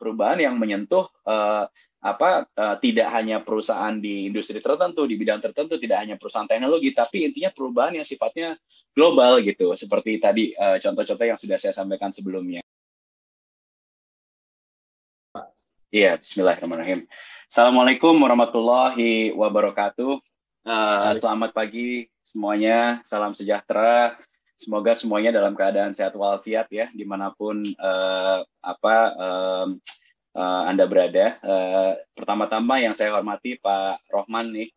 perubahan yang menyentuh tidak hanya perusahaan di industri tertentu, di bidang tertentu, tidak hanya perusahaan teknologi, tapi intinya perubahan yang sifatnya global gitu, seperti tadi contoh-contoh yang sudah saya sampaikan sebelumnya. Iya, bismillahirrahmanirrahim. Assalamualaikum warahmatullahi wabarakatuh. Selamat pagi semuanya, salam sejahtera. Semoga semuanya dalam keadaan sehat walafiat ya, dimanapun Anda berada. Pertama-tama yang saya hormati Pak Rohman nih,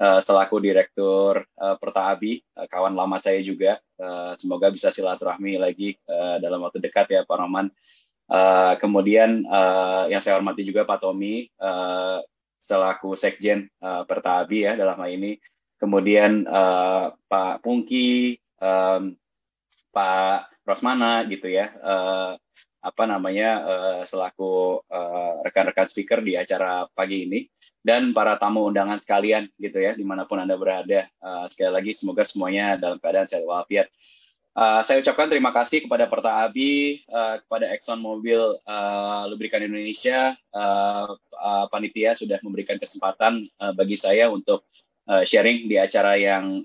selaku Direktur Perta-ABI, kawan lama saya juga. Semoga bisa silaturahmi lagi dalam waktu dekat ya Pak Rohman. Kemudian yang saya hormati juga Pak Tommy, selaku Sekjen Perta-ABI ya dalam hal ini. Kemudian Pak Pungki, Pak Rosmana gitu ya, selaku rekan-rekan speaker di acara pagi ini, dan para tamu undangan sekalian gitu ya, dimanapun Anda berada. Sekali lagi semoga semuanya dalam keadaan sehat walafiat. Saya ucapkan terima kasih kepada Perta-ABI, kepada ExxonMobil Lubrikan Indonesia, panitia sudah memberikan kesempatan bagi saya untuk sharing di acara yang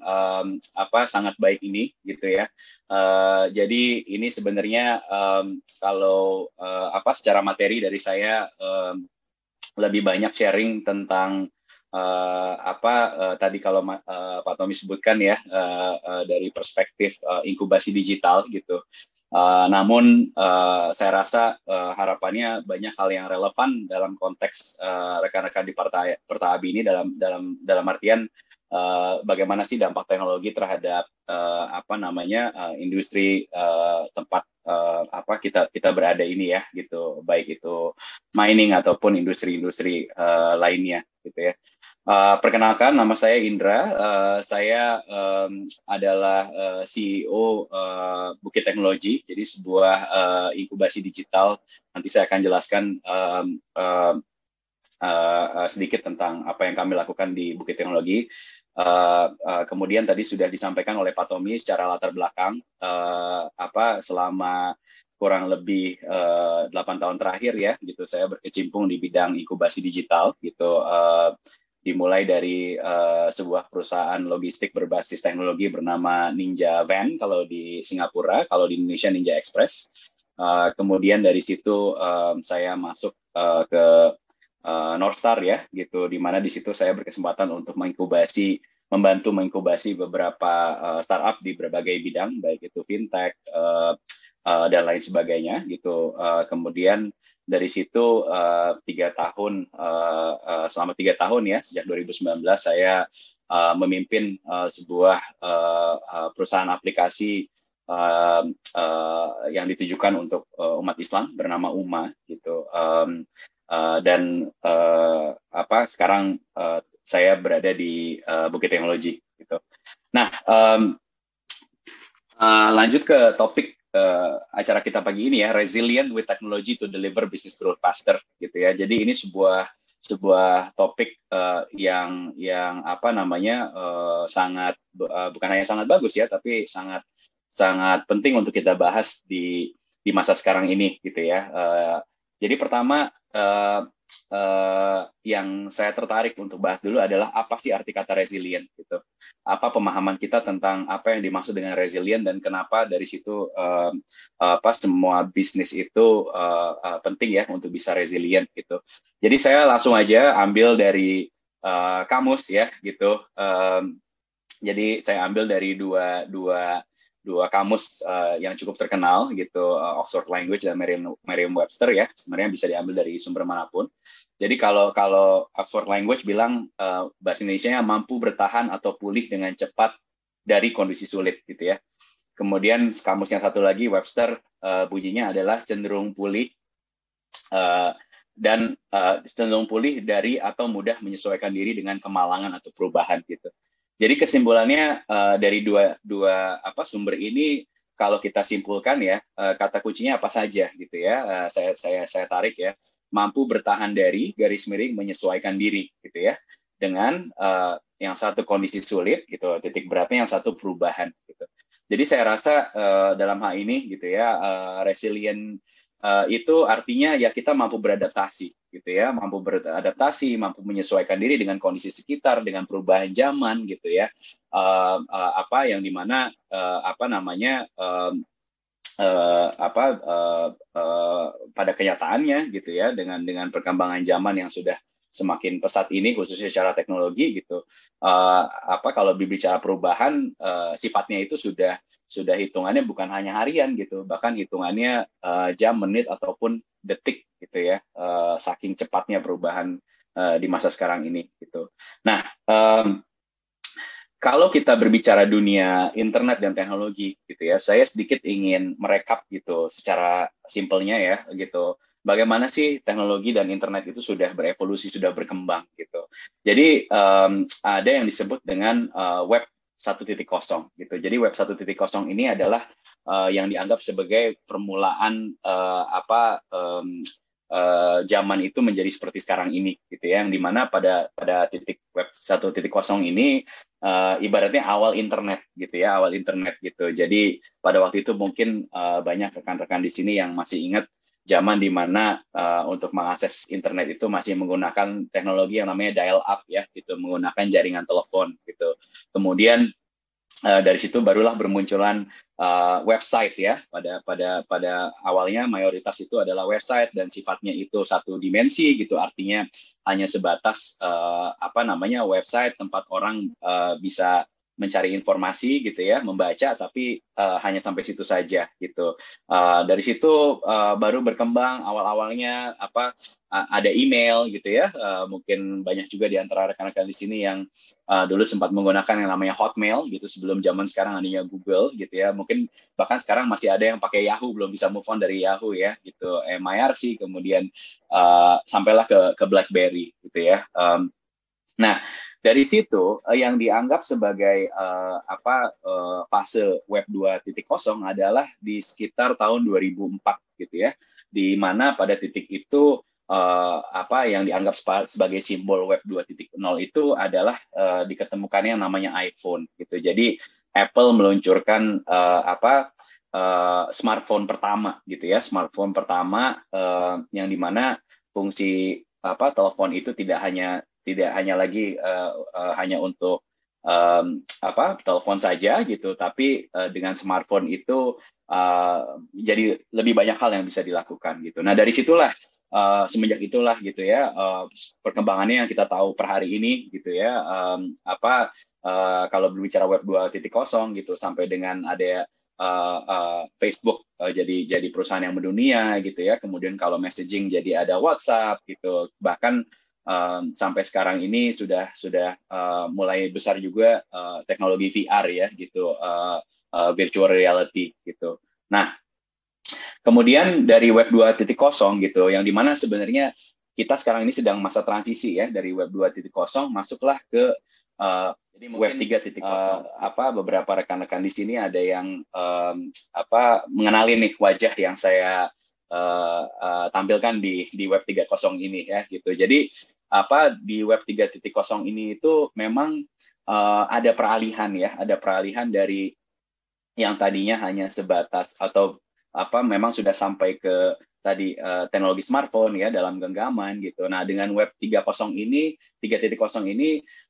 sangat baik ini gitu ya. Jadi ini sebenarnya kalau secara materi dari saya lebih banyak sharing tentang tadi kalau Pak Tommy sebutkan ya dari perspektif inkubasi digital gitu. Namun saya rasa harapannya banyak hal yang relevan dalam konteks rekan-rekan di Perta-ABI ini dalam artian bagaimana sih dampak teknologi terhadap industri tempat kita berada ini ya gitu, baik itu mining ataupun industri-industri lainnya gitu ya. Perkenalkan, nama saya Indra. Saya adalah CEO Bukit Teknologi, jadi sebuah inkubasi digital. Nanti saya akan jelaskan sedikit tentang apa yang kami lakukan di Bukit Teknologi. Kemudian tadi sudah disampaikan oleh Pak Tommy secara latar belakang selama kurang lebih 8 tahun terakhir ya, gitu saya berkecimpung di bidang inkubasi digital gitu. Dimulai dari sebuah perusahaan logistik berbasis teknologi bernama Ninja Van kalau di Singapura, kalau di Indonesia Ninja Express. Kemudian dari situ saya masuk ke Northstar ya, gitu, di mana di situ saya berkesempatan untuk membantu menginkubasi beberapa startup di berbagai bidang, baik itu fintech dan lain sebagainya, gitu. Kemudian dari situ selama 3 tahun ya, sejak 2019 saya memimpin sebuah perusahaan aplikasi yang ditujukan untuk umat Islam bernama UMA gitu. Sekarang saya berada di Bukit Teknologi gitu. Nah, lanjut ke topik acara kita pagi ini ya, resilient with technology to deliver business growth faster gitu ya. Jadi ini sebuah topik yang sangat bukan hanya sangat bagus ya, tapi sangat penting untuk kita bahas di masa sekarang ini gitu ya. Jadi pertama yang saya tertarik untuk bahas dulu adalah apa sih arti kata resilient gitu. Apa pemahaman kita tentang apa yang dimaksud dengan resilient dan kenapa dari situ semua bisnis itu penting ya untuk bisa resilient gitu. Jadi saya langsung aja ambil dari kamus ya gitu. Jadi saya ambil dari dua kamus yang cukup terkenal gitu, Oxford Language dan Merriam-Webster ya. Sebenarnya bisa diambil dari sumber manapun. Jadi kalau Oxford Language bilang bahasa Indonesianya mampu bertahan atau pulih dengan cepat dari kondisi sulit gitu ya. Kemudian kamus yang satu lagi Webster bunyinya adalah cenderung pulih cenderung pulih dari atau mudah menyesuaikan diri dengan kemalangan atau perubahan gitu. Jadi kesimpulannya dari dua sumber ini, kalau kita simpulkan ya, kata kuncinya apa saja gitu ya. Saya tarik ya, mampu bertahan dari garis miring menyesuaikan diri gitu ya, dengan yang satu kondisi sulit gitu, titik beratnya yang satu perubahan gitu. Jadi saya rasa dalam hal ini gitu ya, resilient itu artinya ya kita mampu beradaptasi gitu ya, mampu beradaptasi, mampu menyesuaikan diri dengan kondisi sekitar, dengan perubahan zaman gitu ya. Apa yang dimana apa namanya apa pada kenyataannya gitu ya, dengan perkembangan zaman yang sudah semakin pesat ini khususnya secara teknologi gitu, apa kalau berbicara perubahan sifatnya itu sudah hitungannya bukan hanya harian gitu, bahkan hitungannya jam, menit ataupun detik gitu ya, saking cepatnya perubahan di masa sekarang ini gitu. Nah, kalau kita berbicara dunia internet dan teknologi gitu ya, saya sedikit ingin merekap gitu secara simpelnya ya gitu. Bagaimana sih teknologi dan internet itu sudah berevolusi, sudah berkembang gitu. Jadi ada yang disebut dengan web 1.0 gitu. Jadi web 1.0 ini adalah yang dianggap sebagai permulaan zaman itu menjadi seperti sekarang ini gitu ya, yang dimana pada titik web 1.0 ini ibaratnya awal internet gitu ya, awal internet gitu. Jadi pada waktu itu mungkin banyak rekan-rekan di sini yang masih ingat zaman di mana untuk mengakses internet itu masih menggunakan teknologi yang namanya dial up ya gitu, menggunakan jaringan telepon gitu. Kemudian dari situ barulah bermunculan website ya. Pada awalnya mayoritas itu adalah website dan sifatnya itu satu dimensi gitu, artinya hanya sebatas website tempat orang bisa mencari informasi gitu ya, membaca, tapi hanya sampai situ saja gitu. Dari situ baru berkembang awal-awalnya ada email gitu ya. Mungkin banyak juga di antara rekan-rekan di sini yang dulu sempat menggunakan yang namanya Hotmail gitu sebelum zaman sekarang adanya Google gitu ya. Mungkin bahkan sekarang masih ada yang pakai Yahoo, belum bisa move on dari Yahoo ya gitu. MIRC, kemudian sampailah ke BlackBerry gitu ya. Nah, dari situ yang dianggap sebagai fase web 2.0 adalah di sekitar tahun 2004 gitu ya, di mana pada titik itu yang dianggap sebagai simbol web 2.0 itu adalah diketemukannya yang namanya iPhone gitu. Jadi Apple meluncurkan smartphone pertama gitu ya, smartphone pertama yang dimana fungsi telepon itu tidak hanya lagi hanya untuk telepon saja gitu, tapi dengan smartphone itu jadi lebih banyak hal yang bisa dilakukan gitu. Nah dari situlah semenjak itulah gitu ya perkembangannya yang kita tahu per hari ini gitu ya, kalau berbicara web 2.0 gitu sampai dengan ada Facebook jadi perusahaan yang mendunia gitu ya, kemudian kalau messaging jadi ada WhatsApp gitu, bahkan sampai sekarang ini sudah mulai besar juga teknologi VR ya gitu, virtual reality gitu. Nah, kemudian dari web 2.0 gitu, yang dimana sebenarnya kita sekarang ini sedang masa transisi ya, dari web 2.0 masuklah ke jadi web 3.0. Beberapa rekan-rekan di sini ada yang mengenali nih wajah yang saya tampilkan di web 3.0 ini ya gitu. Jadi di web 3.0 ini itu memang ada peralihan dari yang tadinya hanya sebatas atau memang sudah sampai ke tadi teknologi smartphone ya dalam genggaman gitu. Nah, dengan web 3.0 ini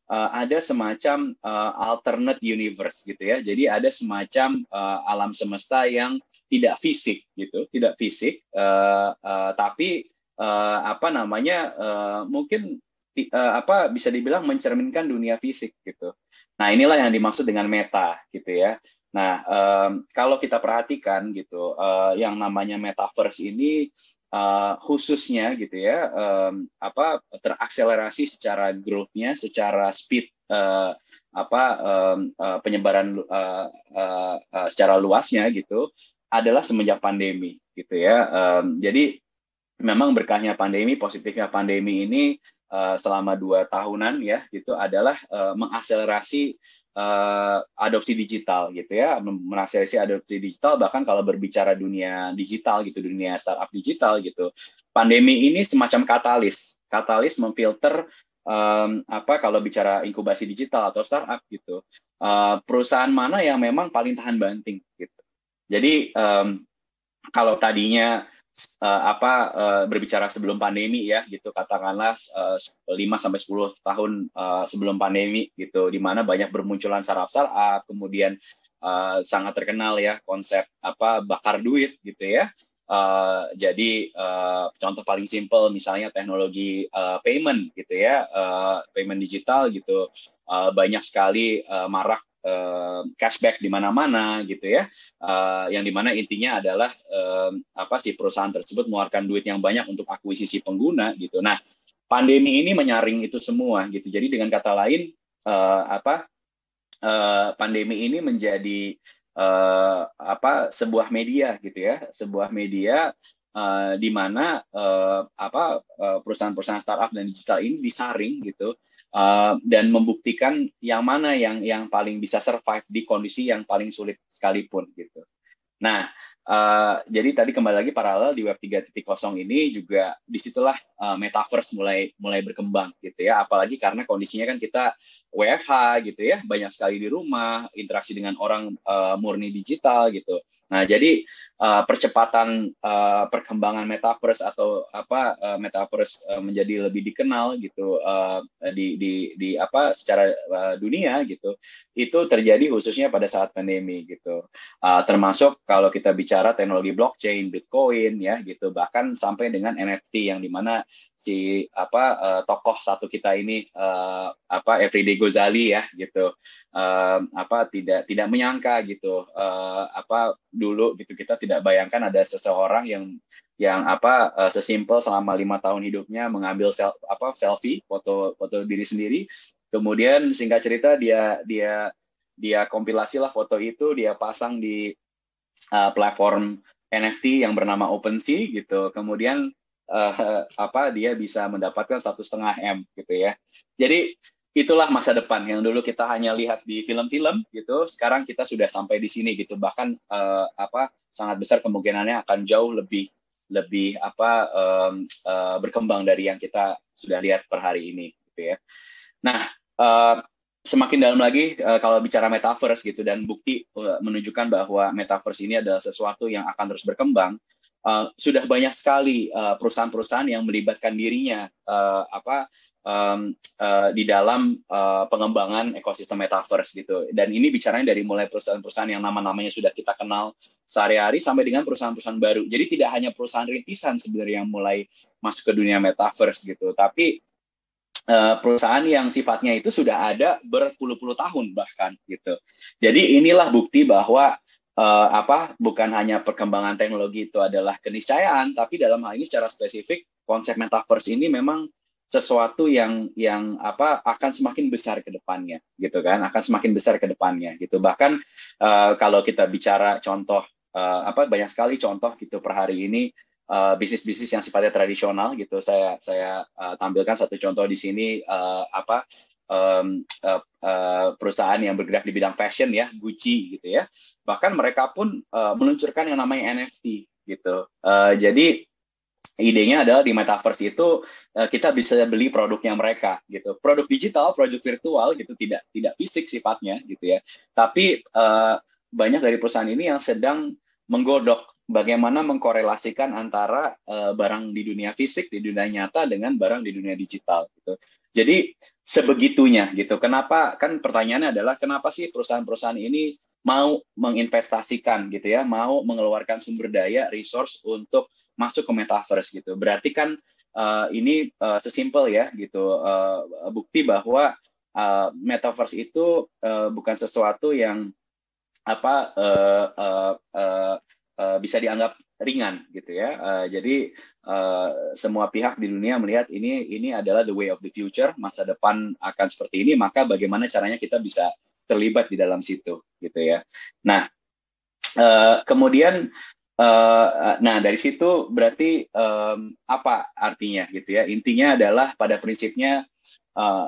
ada semacam alternate universe gitu ya. Jadi ada semacam alam semesta yang tidak fisik gitu, tapi mungkin bisa dibilang mencerminkan dunia fisik gitu. Nah, inilah yang dimaksud dengan meta gitu ya. Nah, kalau kita perhatikan gitu, yang namanya metaverse ini khususnya gitu ya, terakselerasi secara growth-nya, secara speed penyebaran secara luasnya gitu, adalah semenjak pandemi gitu ya. Jadi memang berkahnya pandemi, positifnya pandemi ini selama 2 tahunan ya gitu adalah mengakselerasi adopsi digital gitu ya, mengakselerasi adopsi digital. Bahkan kalau berbicara dunia digital gitu, dunia startup digital gitu, pandemi ini semacam katalis memfilter kalau bicara inkubasi digital atau startup gitu, perusahaan mana yang memang paling tahan banting gitu. Jadi kalau tadinya berbicara sebelum pandemi ya gitu, katakanlah 5 sampai 10 tahun sebelum pandemi gitu, di mana banyak bermunculan startup, kemudian sangat terkenal ya konsep bakar duit gitu ya. Jadi contoh paling simpel misalnya teknologi payment gitu ya, payment digital gitu, banyak sekali marak cashback di mana-mana gitu ya, yang dimana intinya adalah si perusahaan tersebut mengeluarkan duit yang banyak untuk akuisisi pengguna gitu. Nah, pandemi ini menyaring itu semua gitu. Jadi dengan kata lain pandemi ini menjadi sebuah media gitu ya, sebuah media di mana perusahaan-perusahaan startup dan digital ini disaring gitu, dan membuktikan yang mana yang paling bisa survive di kondisi yang paling sulit sekalipun gitu. Nah, jadi tadi kembali lagi paralel di Web 3.0 ini juga disitulah metaverse mulai berkembang gitu ya. Apalagi karena kondisinya kan kita WFH gitu ya, banyak sekali di rumah, interaksi dengan orang murni digital gitu. Nah, jadi percepatan perkembangan metaverse atau metaverse menjadi lebih dikenal gitu secara dunia gitu. Itu terjadi khususnya pada saat pandemi gitu. Termasuk kalau kita bicara teknologi blockchain, Bitcoin ya gitu, bahkan sampai dengan NFT yang dimana si tokoh satu kita ini Everyday Gozali ya gitu, tidak menyangka gitu, dulu gitu kita tidak bayangkan ada seseorang yang sesimpel selama 5 tahun hidupnya mengambil selfie foto diri sendiri, kemudian singkat cerita dia kompilasi lah foto itu, dia pasang di platform NFT yang bernama OpenSea gitu. Kemudian dia bisa mendapatkan 1,5 M gitu ya. Jadi itulah masa depan yang dulu kita hanya lihat di film-film gitu. Sekarang kita sudah sampai di sini gitu. Bahkan sangat besar kemungkinannya akan jauh lebih berkembang dari yang kita sudah lihat per hari ini gitu ya. Nah, semakin dalam lagi kalau bicara metaverse gitu, dan bukti menunjukkan bahwa metaverse ini adalah sesuatu yang akan terus berkembang. Sudah banyak sekali perusahaan-perusahaan yang melibatkan dirinya di dalam pengembangan ekosistem metaverse gitu. Dan ini bicaranya dari mulai perusahaan-perusahaan yang nama-namanya sudah kita kenal sehari-hari sampai dengan perusahaan-perusahaan baru. Jadi tidak hanya perusahaan rintisan sebenarnya yang mulai masuk ke dunia metaverse gitu, tapi perusahaan yang sifatnya itu sudah ada berpuluh-puluh tahun bahkan gitu. Jadi inilah bukti bahwa bukan hanya perkembangan teknologi itu adalah keniscayaan, tapi dalam hal ini secara spesifik konsep metaverse ini memang sesuatu yang akan semakin besar ke depannya gitu kan, akan semakin besar ke depannya gitu. Bahkan kalau kita bicara contoh banyak sekali contoh gitu per hari ini, bisnis-bisnis yang sifatnya tradisional gitu. Saya tampilkan satu contoh di sini, perusahaan yang bergerak di bidang fashion ya, Gucci gitu ya. Bahkan mereka pun meluncurkan yang namanya NFT gitu. Jadi idenya adalah di metaverse itu kita bisa beli produknya mereka gitu. Produk digital, produk virtual gitu, tidak fisik sifatnya gitu ya. Tapi banyak dari perusahaan ini yang sedang menggodok bagaimana mengkorelasikan antara barang di dunia fisik, di dunia nyata dengan barang di dunia digital gitu. Jadi sebegitunya gitu. Kenapa, kan pertanyaannya adalah kenapa sih perusahaan-perusahaan ini mau menginvestasikan gitu ya, mau mengeluarkan sumber daya, resource untuk masuk ke metaverse gitu. Berarti kan ini sesimpel ya gitu, bukti bahwa metaverse itu bukan sesuatu yang bisa dianggap ringan gitu ya. Jadi semua pihak di dunia melihat ini adalah the way of the future, masa depan akan seperti ini, maka bagaimana caranya kita bisa terlibat di dalam situ gitu ya. Nah, kemudian dari situ berarti apa artinya gitu ya? Intinya adalah pada prinsipnya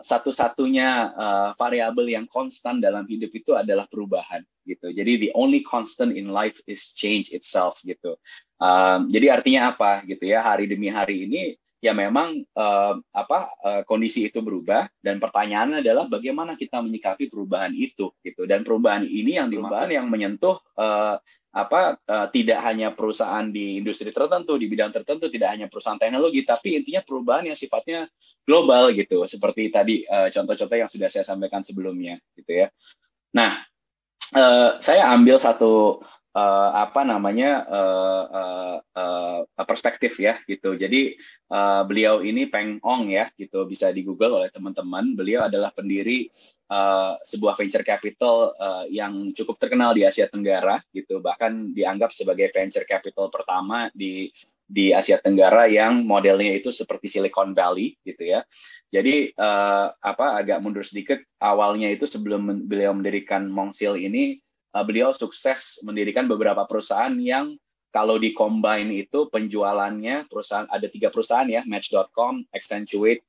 satu-satunya variabel yang konstan dalam hidup itu adalah perubahan gitu. Jadi the only constant in life is change itself gitu. Jadi artinya apa gitu ya? Hari demi hari ini ya memang kondisi itu berubah, dan pertanyaannya adalah bagaimana kita menyikapi perubahan itu gitu. Dan perubahan ini yang dimaksud yang menyentuh tidak hanya perusahaan di industri tertentu, di bidang tertentu, tidak hanya perusahaan teknologi, tapi intinya perubahan yang sifatnya global gitu, seperti tadi contoh-contoh yang sudah saya sampaikan sebelumnya gitu ya. Nah, saya ambil satu perspektif ya gitu. Jadi beliau ini Peng Ong ya gitu, bisa di Google oleh teman-teman. Beliau adalah pendiri sebuah venture capital yang cukup terkenal di Asia Tenggara gitu, bahkan dianggap sebagai venture capital pertama di Asia Tenggara yang modelnya itu seperti Silicon Valley gitu ya. Jadi agak mundur sedikit, awalnya itu sebelum beliau mendirikan Mongsil ini, beliau sukses mendirikan beberapa perusahaan yang kalau di-combine itu penjualannya, perusahaan ada 3 perusahaan ya, Match.com, Accentuate,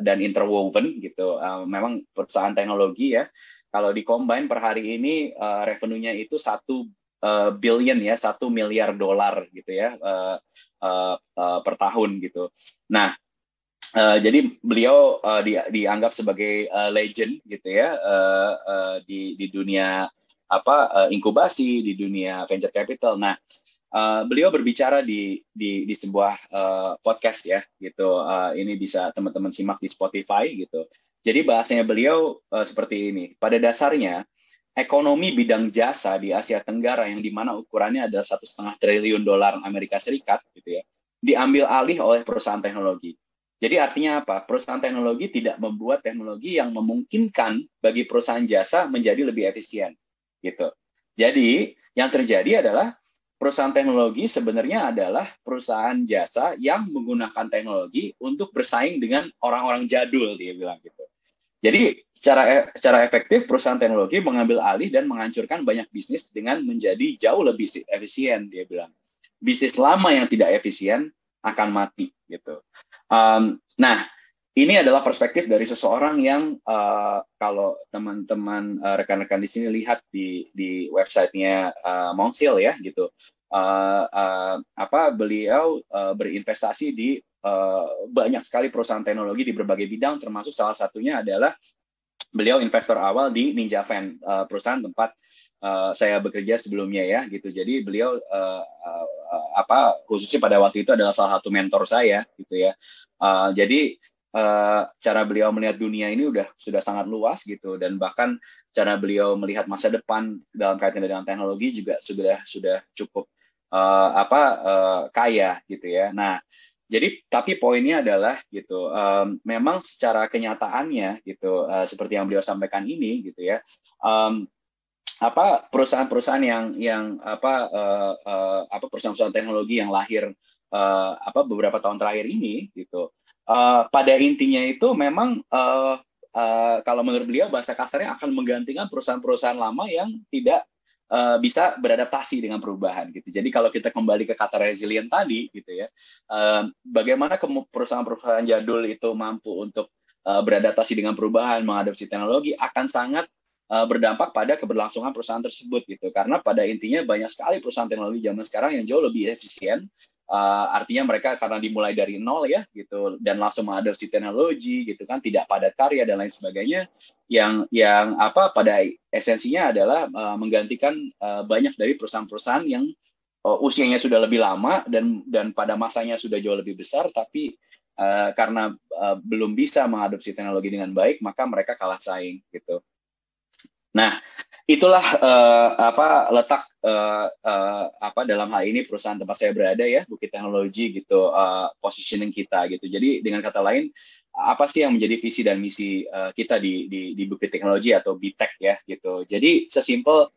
dan Interwoven gitu. Memang perusahaan teknologi ya. Kalau di-combine per hari ini revenue-nya itu 1 billion ya, 1 miliar dolar gitu ya per tahun gitu. Nah, jadi beliau dianggap sebagai legend gitu ya di dunia inkubasi, di dunia venture capital. Nah, beliau berbicara di sebuah podcast ya gitu. Ini bisa teman-teman simak di Spotify gitu. Jadi bahasanya beliau seperti ini. Pada dasarnya ekonomi bidang jasa di Asia Tenggara yang dimana ukurannya adalah $1,5 triliun Amerika Serikat gitu ya, diambil alih oleh perusahaan teknologi. Jadi artinya apa? Perusahaan teknologi tidak membuat teknologi yang memungkinkan bagi perusahaan jasa menjadi lebih efisien gitu. Jadi yang terjadi adalah perusahaan teknologi sebenarnya adalah perusahaan jasa yang menggunakan teknologi untuk bersaing dengan orang-orang jadul, dia bilang gitu. Jadi secara efektif perusahaan teknologi mengambil alih dan menghancurkan banyak bisnis dengan menjadi jauh lebih efisien, dia bilang. Bisnis lama yang tidak efisien akan mati gitu. Nah, ini adalah perspektif dari seseorang yang kalau teman-teman rekan-rekan di sini lihat di websitenya Mongsil ya gitu, beliau berinvestasi di banyak sekali perusahaan teknologi di berbagai bidang, termasuk salah satunya adalah beliau investor awal di Ninjavan, perusahaan tempat saya bekerja sebelumnya ya gitu. Jadi beliau khususnya pada waktu itu adalah salah satu mentor saya gitu ya. Jadi cara beliau melihat dunia ini sudah sangat luas gitu, dan bahkan cara beliau melihat masa depan dalam kaitan dengan teknologi juga sudah cukup kaya gitu ya. Nah, jadi tapi poinnya adalah gitu, memang secara kenyataannya gitu, seperti yang beliau sampaikan ini gitu ya, perusahaan-perusahaan yang perusahaan-perusahaan teknologi yang lahir beberapa tahun terakhir ini gitu, pada intinya itu memang kalau menurut beliau bahasa kasarnya akan menggantikan perusahaan-perusahaan lama yang tidak bisa beradaptasi dengan perubahan gitu. Jadi kalau kita kembali ke kata resilient tadi gitu ya, bagaimana perusahaan-perusahaan jadul itu mampu untuk beradaptasi dengan perubahan, mengadopsi teknologi, akan sangat berdampak pada keberlangsungan perusahaan tersebut gitu. Karena pada intinya banyak sekali perusahaan teknologi zaman sekarang yang jauh lebih efisien. Artinya mereka karena dimulai dari nol ya gitu, dan langsung mengadopsi teknologi gitu kan, tidak padat karya dan lain sebagainya, yang pada esensinya adalah menggantikan banyak dari perusahaan-perusahaan yang usianya sudah lebih lama dan pada masanya sudah jauh lebih besar, tapi karena belum bisa mengadopsi teknologi dengan baik, maka mereka kalah saing gitu. Nah, itulah letak dalam hal ini perusahaan tempat saya berada ya, Bukit Teknologi gitu, positioning kita gitu. Jadi dengan kata lain, apa sih yang menjadi visi dan misi kita di Bukit Teknologi atau BTech ya gitu. Jadi sesimpel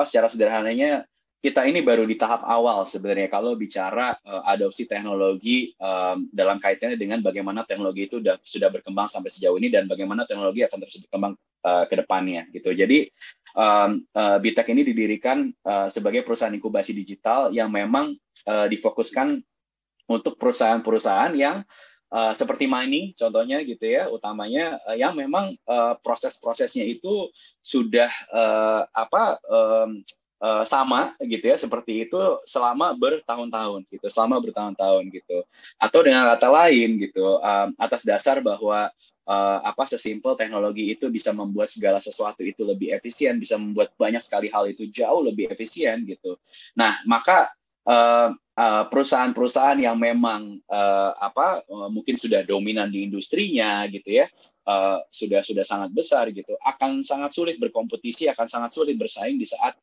secara sederhananya, kita ini baru di tahap awal sebenarnya kalau bicara adopsi teknologi dalam kaitannya dengan bagaimana teknologi itu sudah berkembang sampai sejauh ini dan bagaimana teknologi akan terus berkembang ke depannya gitu. Jadi BTech ini didirikan sebagai perusahaan inkubasi digital yang memang difokuskan untuk perusahaan-perusahaan yang seperti Mining contohnya gitu ya, utamanya yang memang proses-prosesnya itu sudah sama gitu ya, seperti itu selama bertahun-tahun gitu, atau dengan kata lain gitu, atas dasar bahwa sesimpel teknologi itu bisa membuat segala sesuatu itu lebih efisien, bisa membuat banyak sekali hal itu jauh lebih efisien gitu. Nah, maka perusahaan-perusahaan yang memang mungkin sudah dominan di industrinya gitu ya, sudah sangat besar gitu, akan sangat sulit berkompetisi, akan sangat sulit bersaing di saat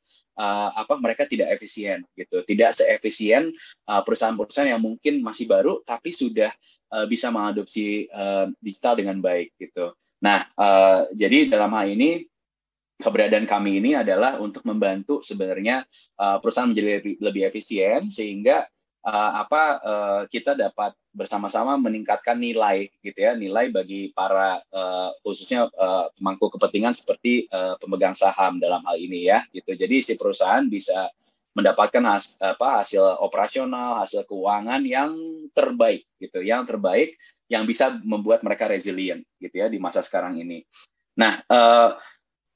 mereka tidak efisien gitu, tidak seefisien perusahaan-perusahaan yang mungkin masih baru tapi sudah bisa mengadopsi digital dengan baik gitu. Nah, jadi dalam hal ini keberadaan kami ini adalah untuk membantu sebenarnya perusahaan menjadi lebih efisien, sehingga kita dapat bersama-sama meningkatkan nilai gitu ya, nilai bagi para khususnya pemangku kepentingan seperti pemegang saham dalam hal ini ya gitu. Jadi si perusahaan bisa mendapatkan hasil operasional, hasil keuangan yang terbaik gitu, yang bisa membuat mereka resilient gitu ya di masa sekarang ini. Nah,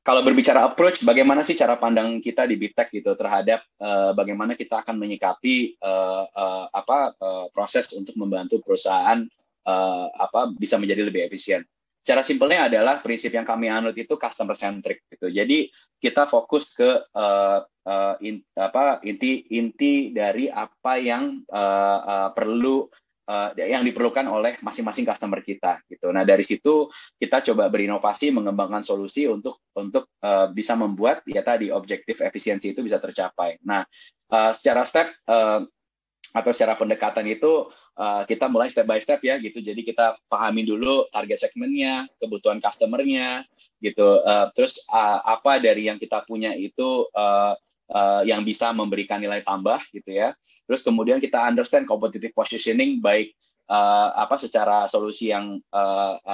kalau berbicara approach, bagaimana sih cara pandang kita di Bitek gitu terhadap bagaimana kita akan menyikapi proses untuk membantu perusahaan bisa menjadi lebih efisien. Cara simpelnya adalah prinsip yang kami anut itu customer centric gitu. Jadi kita fokus ke inti dari apa yang perlu yang diperlukan oleh masing-masing customer kita gitu. Nah, dari situ kita coba berinovasi, mengembangkan solusi untuk bisa membuat ya tadi objektif efisiensi itu bisa tercapai. Nah, secara step atau secara pendekatan itu kita mulai step by step ya gitu. Jadi kita pahami dulu target segmennya, kebutuhan customernya gitu. Terus apa dari yang kita punya itu yang bisa memberikan nilai tambah gitu ya. Terus kemudian kita understand competitive positioning, baik secara solusi yang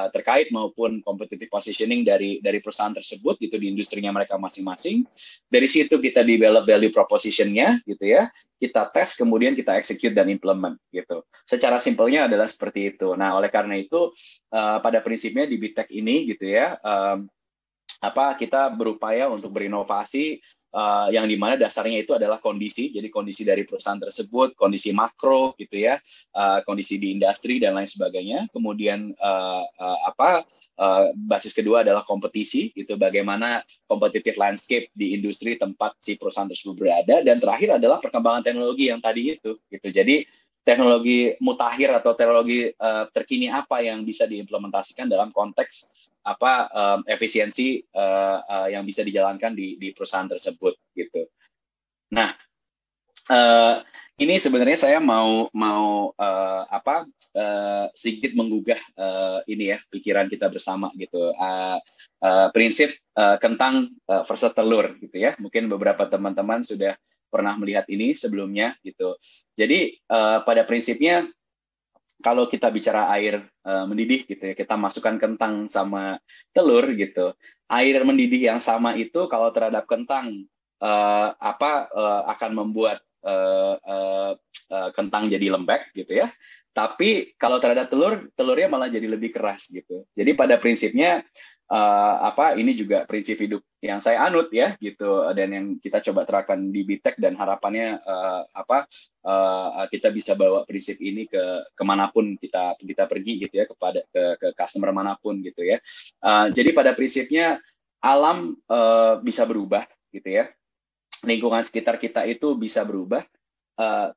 terkait maupun competitive positioning dari perusahaan tersebut gitu di industrinya mereka masing-masing. Dari situ kita develop value proposition-nya gitu ya. Kita tes, kemudian kita execute dan implement gitu. Secara simpelnya adalah seperti itu. Nah, oleh karena itu pada prinsipnya di Bitek ini gitu ya, kita berupaya untuk berinovasi yang dimana dasarnya itu adalah kondisi, jadi kondisi dari perusahaan tersebut, kondisi makro gitu ya, kondisi di industri dan lain sebagainya. Kemudian basis kedua adalah kompetisi, gitu, bagaimana competitive landscape di industri tempat si perusahaan tersebut berada, dan terakhir adalah perkembangan teknologi yang tadi itu, gitu. Jadi teknologi mutakhir atau teknologi terkini apa yang bisa diimplementasikan dalam konteks efisiensi yang bisa dijalankan di perusahaan tersebut gitu. Nah, ini sebenarnya saya mau sedikit menggugah ini ya pikiran kita bersama gitu. Prinsip kentang versus telur gitu ya. Mungkin beberapa teman-teman sudah pernah melihat ini sebelumnya gitu. Jadi pada prinsipnya kalau kita bicara air mendidih gitu ya, kita masukkan kentang sama telur gitu. Air mendidih yang sama itu kalau terhadap kentang akan membuat kentang jadi lembek gitu ya. Tapi kalau terhadap telurnya malah jadi lebih keras gitu. Jadi pada prinsipnya ini juga prinsip hidup yang saya anut ya gitu, dan yang kita coba terapkan di Bitek, dan harapannya kita bisa bawa prinsip ini ke kemanapun kita pergi gitu ya, ke customer manapun gitu ya. Jadi pada prinsipnya alam bisa berubah gitu ya, lingkungan sekitar kita itu bisa berubah.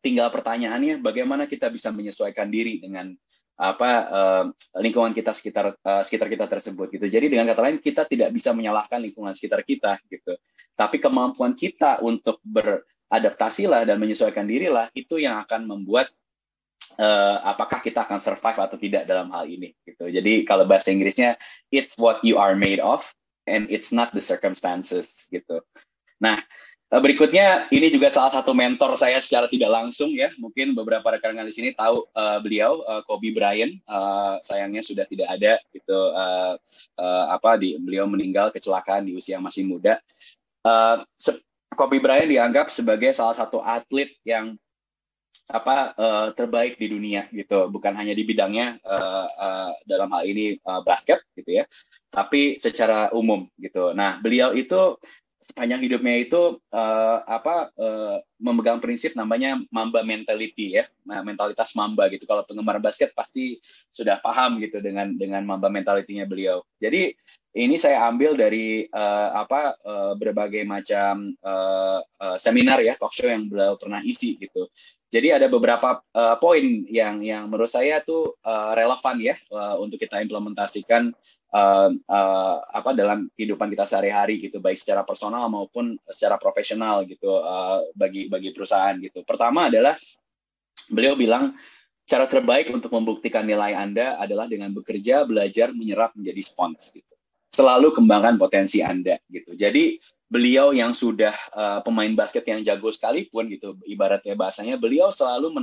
Tinggal pertanyaannya bagaimana kita bisa menyesuaikan diri dengan lingkungan kita sekitar kita tersebut gitu. Jadi dengan kata lain, kita tidak bisa menyalahkan lingkungan sekitar kita gitu. Tapi kemampuan kita untuk beradaptasilah dan menyesuaikan dirilah itu yang akan membuat apakah kita akan survive atau tidak dalam hal ini gitu. Jadi kalau bahasa Inggrisnya, it's what you are made of and it's not the circumstances gitu. Nah, berikutnya, ini juga salah satu mentor saya secara tidak langsung ya. Mungkin beberapa rekan-rekan di sini tahu beliau, Kobe Bryant. Sayangnya sudah tidak ada gitu. Beliau meninggal kecelakaan di usia masih muda. Kobe Bryant dianggap sebagai salah satu atlet yang terbaik di dunia gitu. Bukan hanya di bidangnya dalam hal ini basket gitu ya, tapi secara umum gitu. Nah, beliau itu sepanjang hidupnya itu memegang prinsip namanya Mamba mentality ya, nah, mentalitas Mamba gitu. Kalau penggemar basket pasti sudah paham gitu dengan Mamba mentality-nya beliau. Jadi ini saya ambil dari berbagai macam seminar ya, talk show yang beliau pernah isi gitu. Jadi ada beberapa poin yang menurut saya tuh relevan ya untuk kita implementasikan dalam kehidupan kita sehari-hari gitu, baik secara personal maupun secara profesional gitu bagi perusahaan gitu. Pertama adalah beliau bilang cara terbaik untuk membuktikan nilai Anda adalah dengan bekerja, belajar, menyerap menjadi spons gitu. Selalu kembangkan potensi Anda gitu. Jadi beliau yang sudah pemain basket yang jago sekalipun gitu, ibaratnya bahasanya, beliau selalu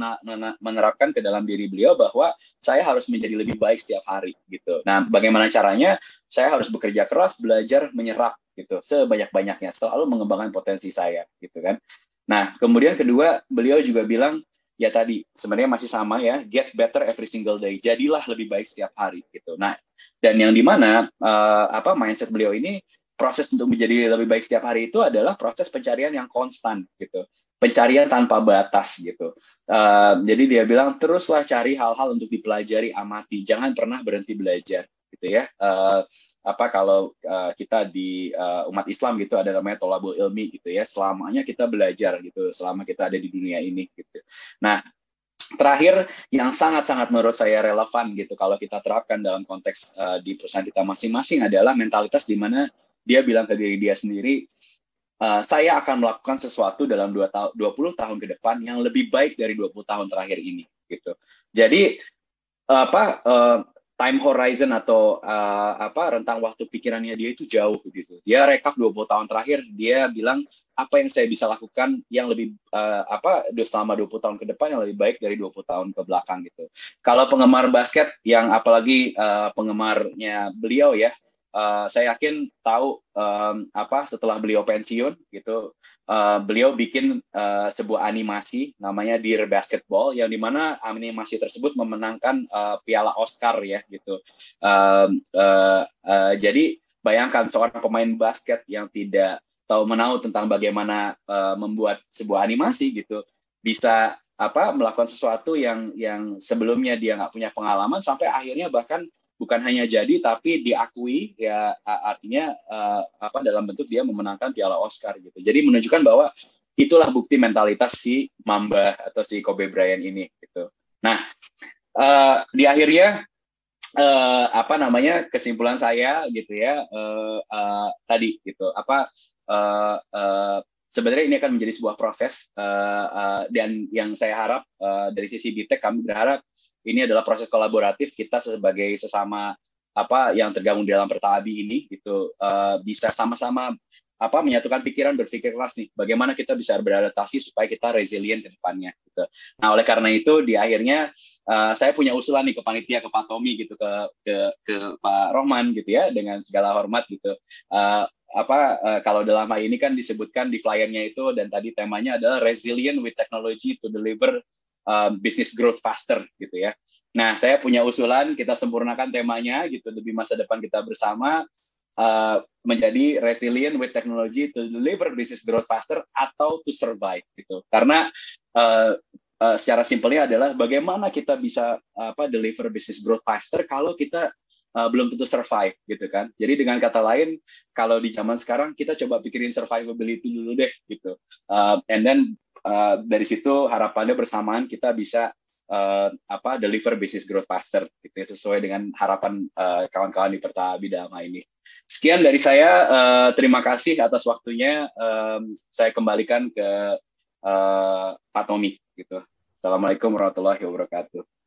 menerapkan ke dalam diri beliau bahwa saya harus menjadi lebih baik setiap hari gitu. Nah, bagaimana caranya? Saya harus bekerja keras, belajar, menyerap gitu sebanyak-banyaknya, selalu mengembangkan potensi saya gitu kan. Nah, kemudian kedua, beliau juga bilang ya tadi sebenarnya masih sama ya, get better every single day, jadilah lebih baik setiap hari gitu. Nah, dan yang dimana mindset beliau ini, proses untuk menjadi lebih baik setiap hari itu adalah proses pencarian yang konstan gitu, pencarian tanpa batas gitu. Jadi dia bilang teruslah cari hal-hal untuk dipelajari, amati, jangan pernah berhenti belajar gitu ya. Kalau kita di umat Islam gitu ada namanya tolabul ilmi gitu ya, selamanya kita belajar gitu selama kita ada di dunia ini gitu. Nah, terakhir yang sangat-sangat menurut saya relevan gitu kalau kita terapkan dalam konteks di perusahaan kita masing-masing adalah mentalitas di mana dia bilang ke diri dia sendiri, saya akan melakukan sesuatu dalam 20 tahun ke depan yang lebih baik dari 20 tahun terakhir ini gitu. Jadi time horizon atau rentang waktu pikirannya dia itu jauh gitu. Dia rekap 20 tahun terakhir, dia bilang apa yang saya bisa lakukan yang lebih selama 20 tahun ke depan yang lebih baik dari 20 tahun ke belakang gitu. Kalau penggemar basket yang apalagi penggemarnya beliau ya, saya yakin tahu setelah beliau pensiun gitu, beliau bikin sebuah animasi namanya Dear Basketball, yang dimana animasi tersebut memenangkan piala Oscar ya gitu. Jadi bayangkan seorang pemain basket yang tidak tahu menahu tentang bagaimana membuat sebuah animasi gitu, bisa melakukan sesuatu yang sebelumnya dia nggak punya pengalaman, sampai akhirnya bahkan bukan hanya jadi tapi diakui ya, artinya dalam bentuk dia memenangkan piala Oscar gitu. Jadi menunjukkan bahwa itulah bukti mentalitas si Mamba atau si Kobe Bryant ini gitu. Nah, di akhirnya kesimpulan saya gitu ya, tadi gitu sebenarnya ini akan menjadi sebuah proses dan yang saya harap dari sisi BITEK, kami berharap ini adalah proses kolaboratif kita sebagai sesama yang tergabung di dalam Pertahabi ini gitu, bisa sama-sama menyatukan pikiran, berpikir keras nih bagaimana kita bisa beradaptasi supaya kita resilient ke depannya gitu. Nah, oleh karena itu di akhirnya saya punya usulan nih ke panitia, ke Pak Tommy gitu, ke Pak Rohman gitu ya, dengan segala hormat gitu. Kalau dalam hal ini kan disebutkan di flyernya itu, dan tadi temanya adalah resilient with technology to deliver business growth faster gitu ya. Nah, saya punya usulan kita sempurnakan temanya gitu demi masa depan kita bersama, menjadi resilient with technology to deliver business growth faster atau to survive gitu. Karena secara simpelnya adalah bagaimana kita bisa deliver business growth faster kalau kita belum tentu survive gitu kan. Jadi dengan kata lain, kalau di zaman sekarang kita coba pikirin survivability dulu deh gitu. And then dari situ harapannya bersamaan kita bisa deliver business growth faster gitu ya, sesuai dengan harapan kawan-kawan di Pertahabi dalam hal ini. Sekian dari saya, terima kasih atas waktunya. Saya kembalikan ke Pak Tommy gitu. Assalamualaikum warahmatullahi wabarakatuh.